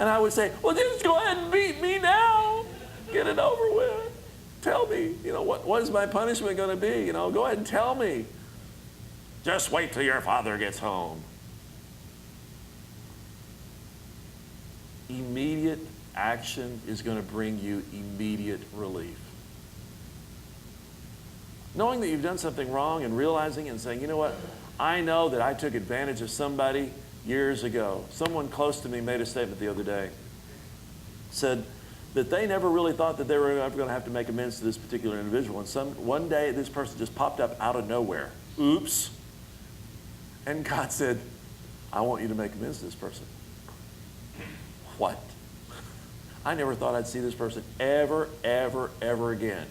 And I would say, well, just go ahead and beat me now. Get it over with. Tell me, what is my punishment going to be? Go ahead and tell me. Just wait till your father gets home. Immediate action is going to bring you immediate relief. Knowing that you've done something wrong and realizing and saying, you know what, I know that I took advantage of somebody years ago. Someone close to me made a statement the other day. Said that they never really thought that they were ever going to have to make amends to this particular individual. And one day this person just popped up out of nowhere. Oops. And God said, I want you to make amends to this person. What? I never thought I'd see this person ever, ever, ever again.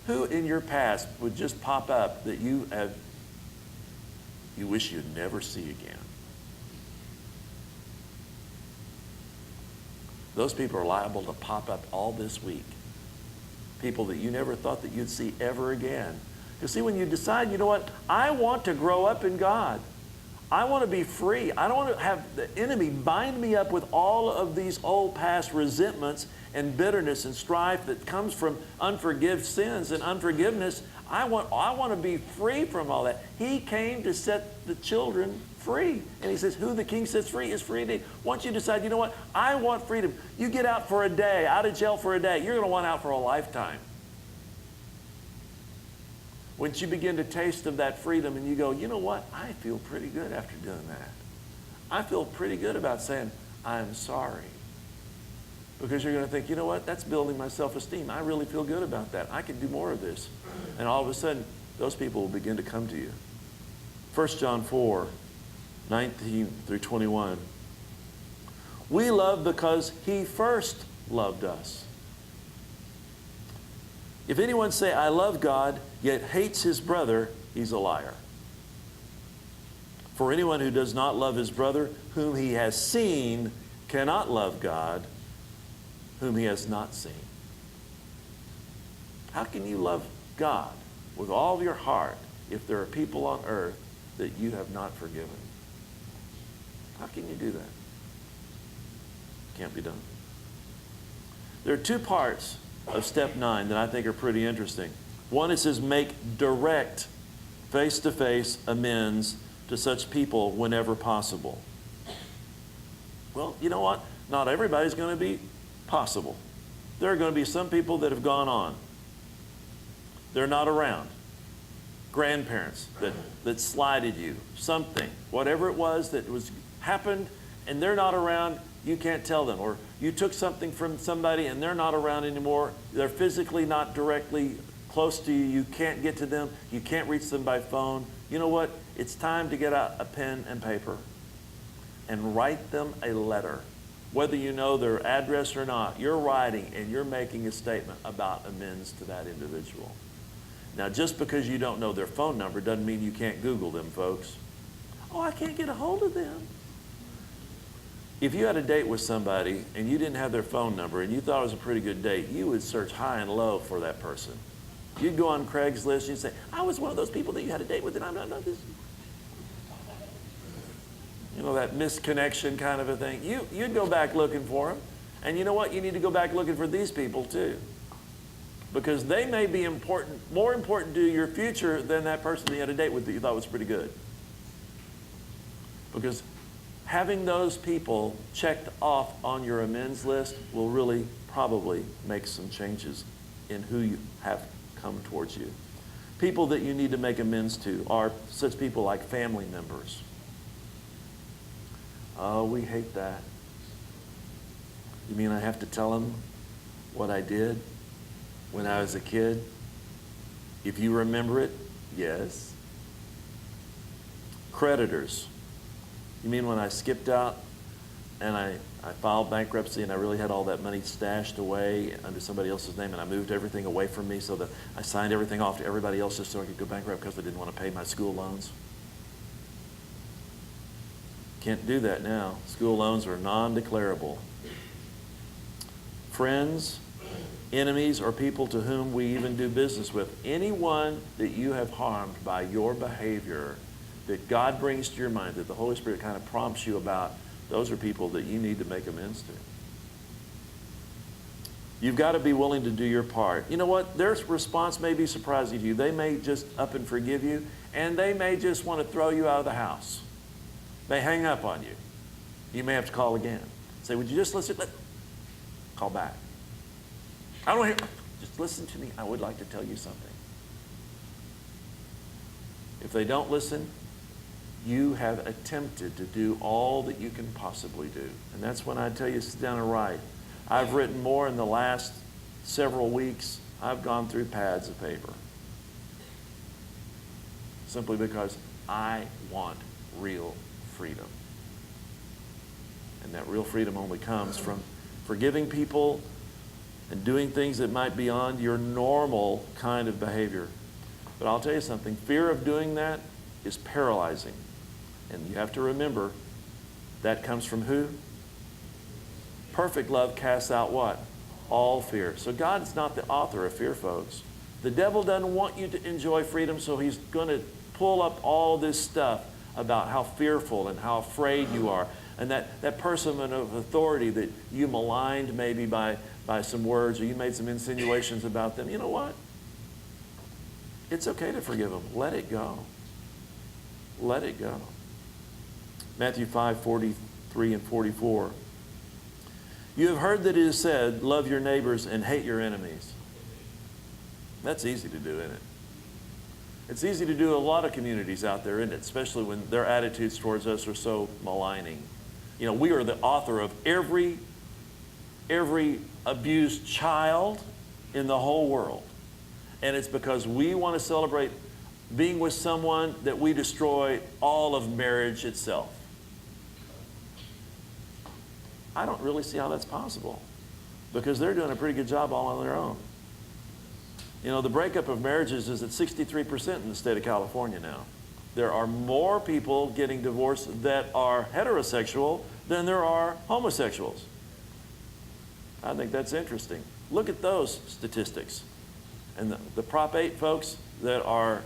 Who in your past would just pop up that you wish you'd never see again? Those people are liable to pop up all this week. People that you never thought that you'd see ever again. Because see, when you decide, you know what, I want to grow up in God. I want to be free. I don't want to have the enemy bind me up with all of these old past resentments and bitterness and strife that comes from unforgiven sins and unforgiveness. I want to be free from all that. He came to set the children free. And he says, who the king sets free is free indeed. Once you decide, you know what, I want freedom. You get out for a day, out of jail for a day, you're going to want out for a lifetime. Once you begin to taste of that freedom and you go, you know what, I feel pretty good after doing that. I feel pretty good about saying, I'm sorry. Because you're going to think, you know what, that's building my self-esteem. I really feel good about that. I can do more of this. And all of a sudden, those people will begin to come to you. 1 John 4, 19 through 21. We love because he first loved us. If anyone say, I love God, yet hates his brother, he's a liar. For anyone who does not love his brother, whom he has seen, cannot love God, whom he has not seen. How can you love God with all of your heart if there are people on earth that you have not forgiven? How can you do that? Can't be done. There are two parts of step 9 that I think are pretty interesting. One, it says make direct, face-to-face amends to such people whenever possible. Well, you know what? Not everybody's going to be possible. There are going to be some people that have gone on. They're not around. Grandparents that slighted you, something, whatever it was that happened, and they're not around, you can't tell them. Or you took something from somebody and they're not around anymore. They're physically not directly close to you. You can't get to them. You can't reach them by phone. You know what? It's time to get out a pen and paper and write them a letter. Whether you know their address or not, you're writing and you're making a statement about amends to that individual. Now, just because you don't know their phone number doesn't mean you can't Google them, folks. Oh, I can't get a hold of them. If you had a date with somebody and you didn't have their phone number and you thought it was a pretty good date, you would search high and low for that person. You'd go on Craigslist and you'd say, I was one of those people that you had a date with and I'm not this. You know, that misconnection kind of a thing. You'd go back looking for them. And you know what? You need to go back looking for these people too. Because they may be more important to your future than that person that you had a date with that you thought was pretty good. Because having those people checked off on your amends list will really probably make some changes in who you have come towards you. People that you need to make amends to are such people like family members. Oh, we hate that. You mean I have to tell them what I did when I was a kid? If you remember it, yes. Creditors. You mean when I skipped out and I filed bankruptcy and I really had all that money stashed away under somebody else's name and I moved everything away from me so that I signed everything off to everybody else just so I could go bankrupt because I didn't want to pay my school loans? Can't do that now. School loans are non-declarable. Friends, enemies, or people to whom we even do business with. Anyone that you have harmed by your behavior that God brings to your mind, that the Holy Spirit kind of prompts you about, those are people that you need to make amends to. You've got to be willing to do your part. You know what? Their response may be surprising to you. They may just up and forgive you, and they may just want to throw you out of the house. They hang up on you. You may have to call again. Say, would you just listen? Call back. I don't hear. Just listen to me. I would like to tell you something. If they don't listen, you have attempted to do all that you can possibly do. And that's when I tell you, sit down and write. I've written more in the last several weeks. I've gone through pads of paper. Simply because I want real freedom. And that real freedom only comes from forgiving people and doing things that might be beyond your normal kind of behavior. But I'll tell you something, fear of doing that is paralyzing. And you have to remember, that comes from who? Perfect love casts out what? All fear. So God's not the author of fear, folks. The devil doesn't want you to enjoy freedom, so he's going to pull up all this stuff about how fearful and how afraid you are. And that person of authority that you maligned maybe by some words, or you made some insinuations about them. You know what? It's okay to forgive them. Let it go. Let it go. Matthew 5:43 and 44. You have heard that it is said, love your neighbors and hate your enemies. That's easy to do, isn't it? It's easy to do in a lot of communities out there, isn't it? Especially when their attitudes towards us are so maligning. You know, we are the author of every abused child in the whole world. And it's because we want to celebrate being with someone that we destroy all of marriage itself. I don't really see how that's possible, because they're doing a pretty good job all on their own. You know, the breakup of marriages is at 63% in the state of California now. There are more people getting divorced that are heterosexual than there are homosexuals. I think that's interesting. Look at those statistics. And the Prop 8 folks that are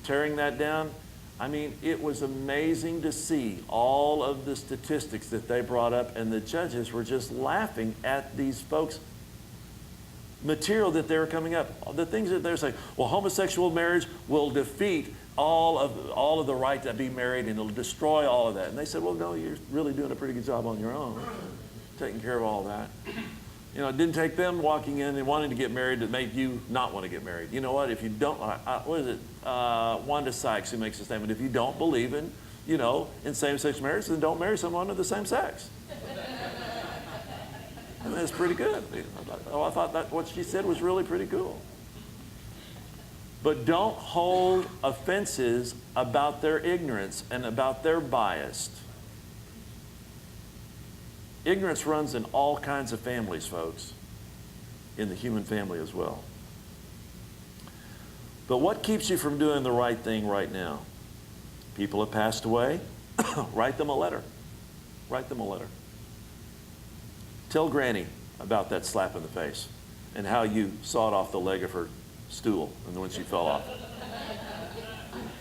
tearing that down, I mean, it was amazing to see all of the statistics that they brought up, and the judges were just laughing at these folks' material that they were coming up. The things that they're saying, well, homosexual marriage will defeat all of the right to be married, and it'll destroy all of that. And they said, well, no, you're really doing a pretty good job on your own, taking care of all that. You know, it didn't take them walking in and wanting to get married that made you not want to get married. You know what? If you don't, what is it? Wanda Sykes, who makes a statement, if you don't believe in, you know, in same-sex marriage, then don't marry someone of the same sex. And that's pretty good. I thought that what she said was really pretty cool. But don't hold offenses about their ignorance and about their bias. Ignorance runs in all kinds of families, folks, in the human family as well. But what keeps you from doing the right thing right now? People have passed away. Write them a letter. Write them a letter. Tell Granny about that slap in the face and how you sawed off the leg of her stool and when she fell off.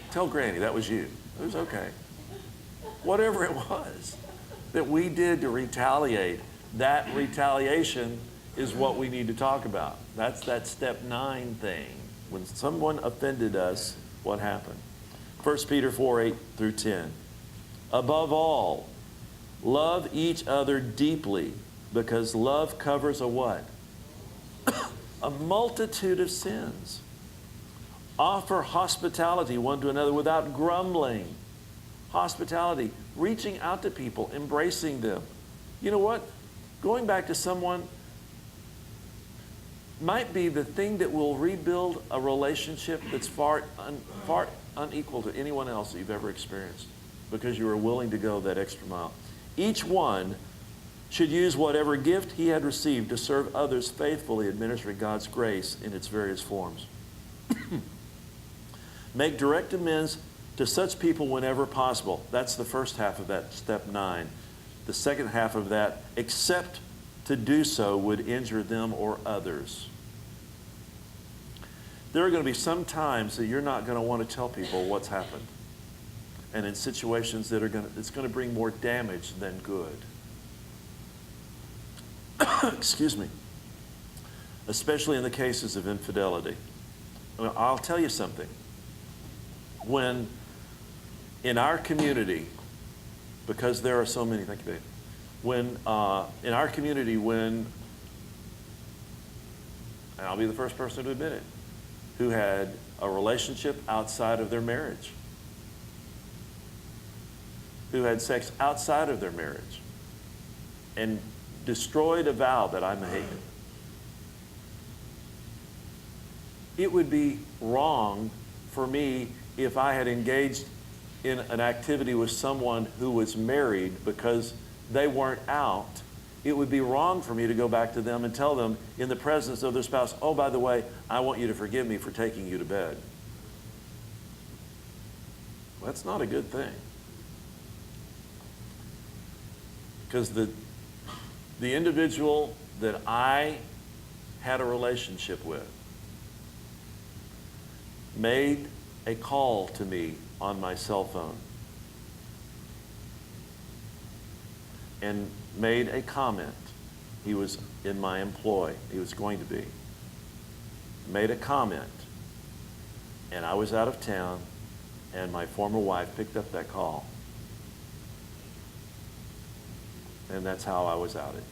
Tell Granny that was you. It was okay. Whatever it was that we did to retaliate, that retaliation is what we need to talk about. That's that step 9 thing. When someone offended us, what happened? 1 Peter 4:8 through 10. Above all, love each other deeply, because love covers a what? A multitude of sins. Offer hospitality one to another without grumbling. Hospitality, reaching out to people, embracing them. You know what? Going back to someone might be the thing that will rebuild a relationship that's far unequal to anyone else that you've ever experienced, because you were willing to go that extra mile. Each one should use whatever gift he had received to serve others faithfully, administering God's grace in its various forms. Make direct amends to such people whenever possible. That's the first half of that, step 9. The second half of that, except to do so would injure them or others. There are going to be some times that you're not going to want to tell people what's happened. And in situations that it's going to bring more damage than good. Excuse me. especially in the cases of infidelity. Well, I'll tell you something. When in our community, because there are so many, thank you, babe. When in our community, and I'll be the first person to admit it, who had a relationship outside of their marriage, who had sex outside of their marriage, and destroyed a vow that I made, it would be wrong for me if I had engaged in an activity with someone who was married because they weren't out. It would be wrong for me to go back to them and tell them in the presence of their spouse, oh, by the way, I want you to forgive me for taking you to bed. Well, that's not a good thing. Because the individual that I had a relationship with made a call to me on my cell phone and made a comment. He was in my employ. He was going to be. Made a comment. And I was out of town, and my former wife picked up that call. And that's how I was outed.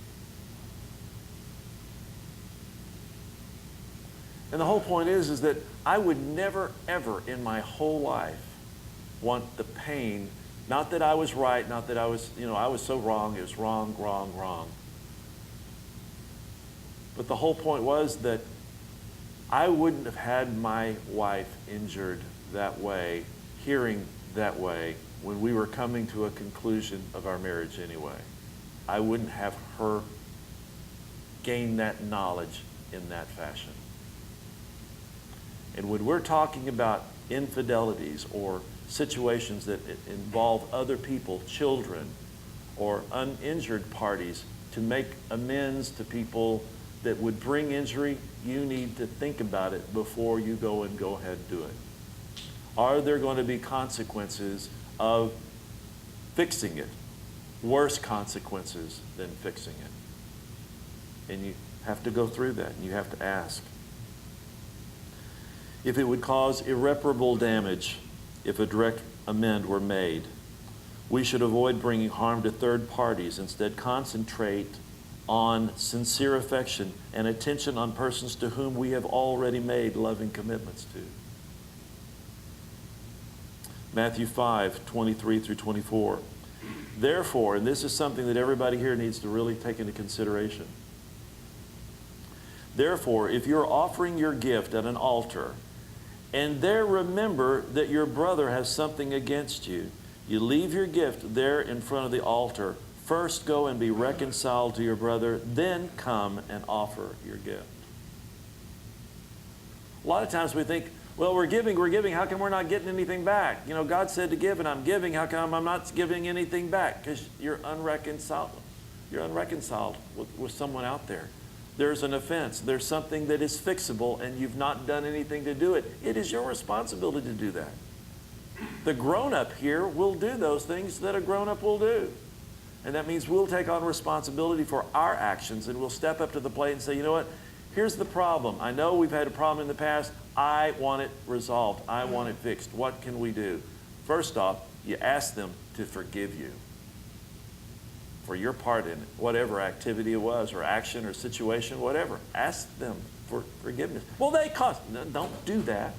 And the whole point is that I would never, ever in my whole life want the pain, not that I was right, not that I was, I was so wrong, it was wrong, wrong, wrong. But the whole point was that I wouldn't have had my wife injured that way, hearing that way, when we were coming to a conclusion of our marriage anyway. I wouldn't have her gain that knowledge in that fashion. And when we're talking about infidelities or situations that involve other people, children, or uninjured parties, to make amends to people that would bring injury, you need to think about it before you go ahead and do it. Are there going to be consequences of fixing it? Worse consequences than fixing it. And you have to go through that, and you have to ask. If it would cause irreparable damage if a direct amend were made, we should avoid bringing harm to third parties. Instead, concentrate on sincere affection and attention on persons to whom we have already made loving commitments to. Matthew 5:23 through 24. Therefore, and this is something that everybody here needs to really take into consideration. Therefore, if you're offering your gift at an altar, and there remember that your brother has something against you, you leave your gift there in front of the altar. First go and be reconciled to your brother, then come and offer your gift. A lot of times we think, well, we're giving, how come we're not getting anything back? God said to give and I'm giving, how come I'm not giving anything back? Because you're unreconciled. You're unreconciled with someone out there. There's an offense. There's something that is fixable and you've not done anything to do it. It is your responsibility to do that. The grown-up here will do those things that a grown-up will do. And that means we'll take on responsibility for our actions, and we'll step up to the plate and say, you know what, here's the problem. I know we've had a problem in the past. I want it resolved. I want it fixed. What can we do? First off, you ask them to forgive you for your part in it, whatever activity it was, or action, or situation, whatever. Ask them for forgiveness. Well, they caused it. No, don't do that.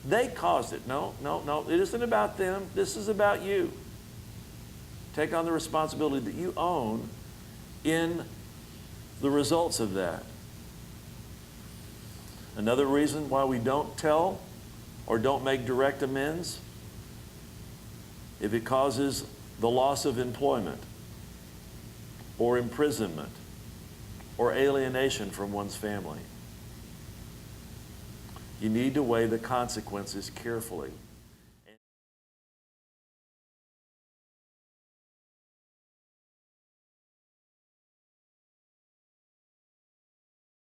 They caused it. No. It isn't about them. This is about you. Take on the responsibility that you own in the results of that. Another reason why we don't tell or don't make direct amends, if it causes the loss of employment or imprisonment or alienation from one's family. You need to weigh the consequences carefully.